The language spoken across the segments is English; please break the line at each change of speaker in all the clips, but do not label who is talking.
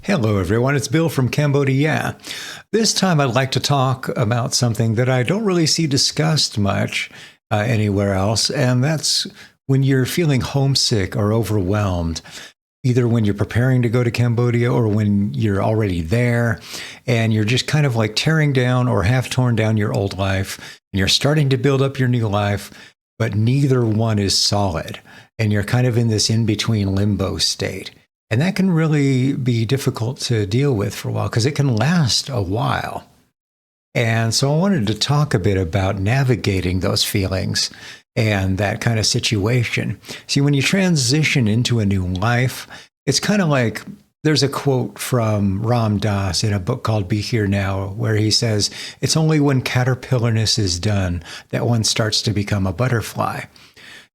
Hello everyone, it's Bill from CambodiYeah. This time I'd like to talk about something that I don't really see discussed much anywhere else, and that's when you're feeling homesick or overwhelmed, either when you're preparing to go to Cambodia or when you're already there, and you're just kind of like tearing down or half torn down your old life, and you're starting to build up your new life, but neither one is solid, and you're kind of in this in-between limbo state. And that can really be difficult to deal with for a while because it can last a while. And so I wanted to talk a bit about navigating those feelings and that kind of situation. See, when you transition into a new life, it's kind of like there's a quote from Ram Dass in a book called Be Here Now, where he says, "It's only when caterpillarness is done that one starts to become a butterfly."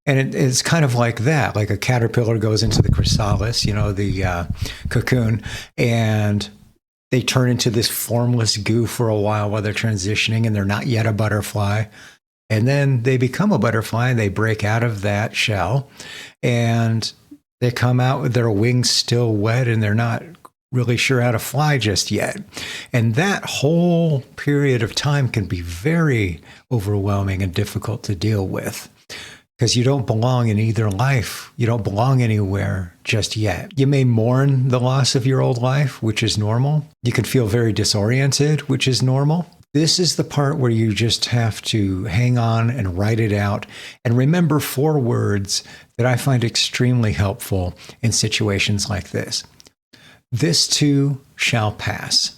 And it's kind of like that, like a caterpillar goes into the chrysalis, the cocoon, and they turn into this formless goo for a while they're transitioning, and they're not yet a butterfly. And then they become a butterfly, and they break out of that shell, and they come out with their wings still wet, and they're not really sure how to fly just yet. And that whole period of time can be very overwhelming and difficult to deal with, because you don't belong in either life. You don't belong anywhere just yet. You may mourn the loss of your old life, which is normal. You can feel very disoriented, which is normal. This is the part where you just have to hang on and write it out and remember 4 words that I find extremely helpful in situations like this. This too shall pass.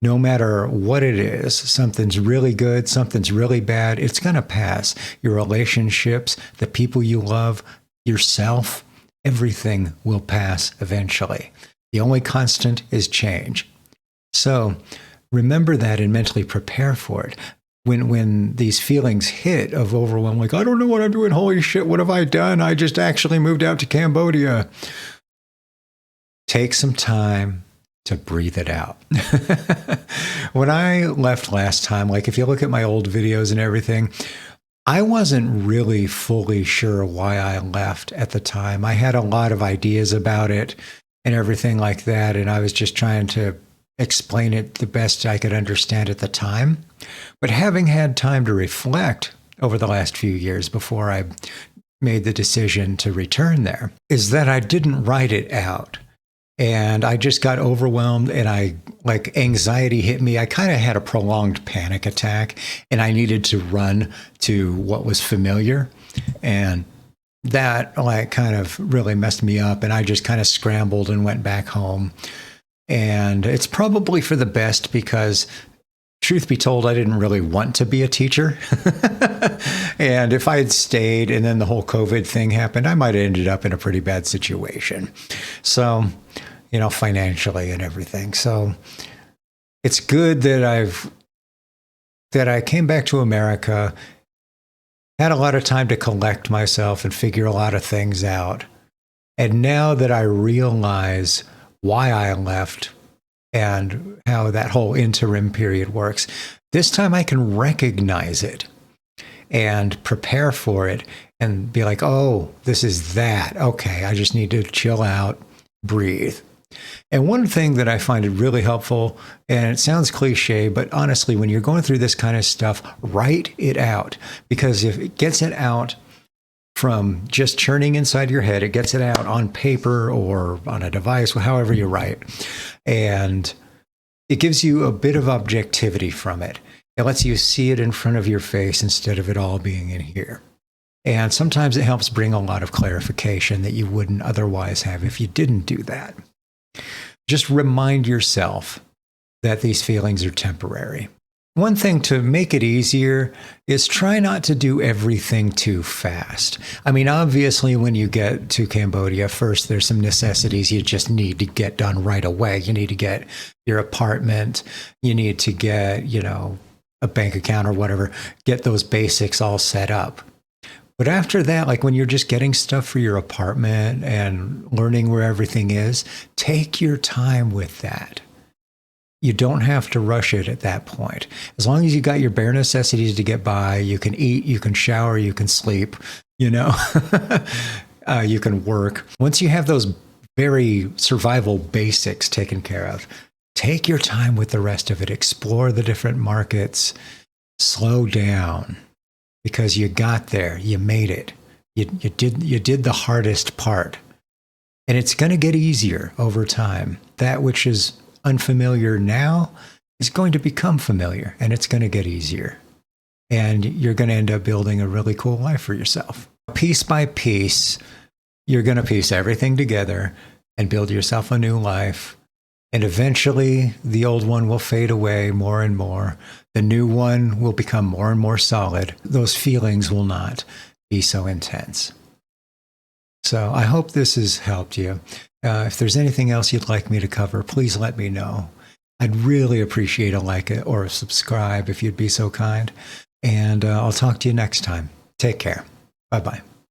No matter what it is, something's really good, something's really bad, it's going to pass. Your relationships, the people you love, yourself, everything will pass eventually. The only constant is change. So remember that and mentally prepare for it. When these feelings hit of overwhelm, like, I don't know what I'm doing, holy shit, what have I done? I just actually moved out to Cambodia. Take some time to breathe it out. When I left last time, like if you look at my old videos and everything, I wasn't really fully sure why I left at the time. I had a lot of ideas about it and everything like that, and I was just trying to explain it the best I could understand at the time. But having had time to reflect over the last few years before I made the decision to return there, is that I didn't write it out. And I just got overwhelmed, and anxiety hit me. I kind of had a prolonged panic attack, and I needed to run to what was familiar. And that kind of really messed me up. And I just kind of scrambled and went back home. And it's probably for the best because, truth be told, I didn't really want to be a teacher. And if I had stayed and then the whole COVID thing happened, I might have ended up in a pretty bad situation. So, financially and everything. So it's good that I came back to America, had a lot of time to collect myself and figure a lot of things out. And now that I realize why I left and how that whole interim period works, this time I can recognize it and prepare for it and be like, oh, this is that. Okay, I just need to chill out, breathe. And one thing that I find really helpful, and it sounds cliche, but honestly, when you're going through this kind of stuff, write it out. Because if it gets it out from just churning inside your head, it gets it out on paper or on a device, however you write. And it gives you a bit of objectivity from it. It lets you see it in front of your face instead of it all being in here. And sometimes it helps bring a lot of clarification that you wouldn't otherwise have if you didn't do that. Just remind yourself that these feelings are temporary. One thing to make it easier is try not to do everything too fast. I mean, obviously, when you get to Cambodia, first, there's some necessities you just need to get done right away. You need to get your apartment. You need to get, a bank account or whatever. Get those basics all set up. But after that, like when you're just getting stuff for your apartment and learning where everything is, take your time with that. You don't have to rush it at that point. As long as you got your bare necessities to get by, you can eat, you can shower, you can sleep, you can work. Once you have those very survival basics taken care of. Take your time with the rest of it. Explore the different markets. Slow down, because you got there. You made it. You did the hardest part. And it's going to get easier over time. That which is unfamiliar now is going to become familiar, and it's going to get easier. And you're going to end up building a really cool life for yourself. Piece by piece, you're going to piece everything together and build yourself a new life. And eventually, the old one will fade away more and more. The new one will become more and more solid. Those feelings will not be so intense. So I hope this has helped you. If there's anything else you'd like me to cover, please let me know. I'd really appreciate a like or a subscribe if you'd be so kind. And I'll talk to you next time. Take care. Bye-bye.